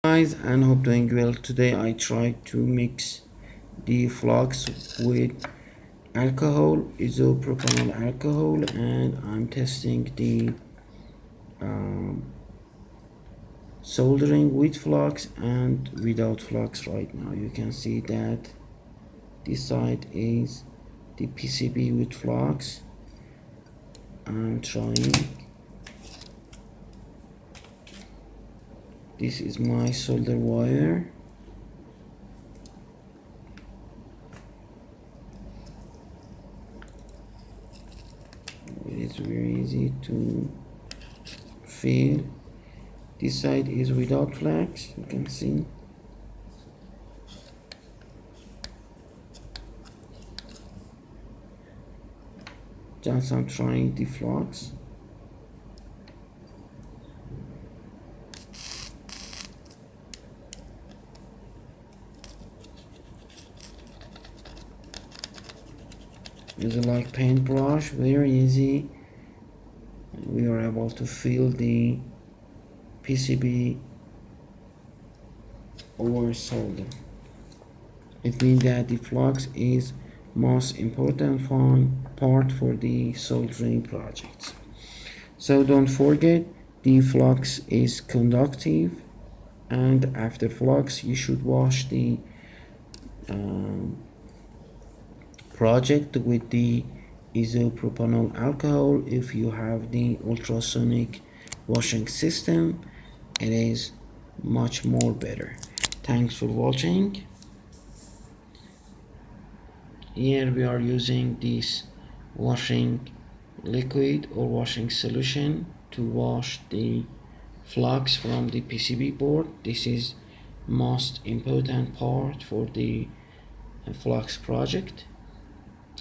Guys, and hope doing well. Today I tried to mix the flux with alcohol, isopropanol alcohol, and I'm testing the soldering with flux and without flux right now. You can see that this side is the PCB with flux. I'm trying. This is my solder wire. It is very easy to feel. This side is without flux, you can see. Just I'm trying the flux. It's like paintbrush, very easy. We are able to feel the PCB over solder. It means that the flux is most important part for the soldering projects. So don't forget, the flux is conductive, and after flux you should wash the project with the isopropanol alcohol. If you have the ultrasonic washing system, it is much more better. Thanks for watching. Here we are using this washing liquid or washing solution to wash the flux from the PCB board. This is most important part for the flux project.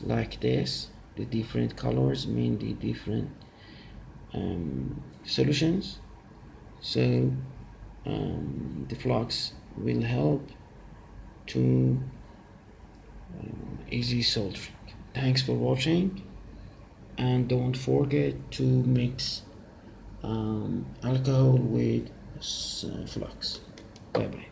Like this, the different colors mean the different solutions. So the flux will help to easy soldering. Thanks for watching, and don't forget to mix alcohol with flux. Bye bye.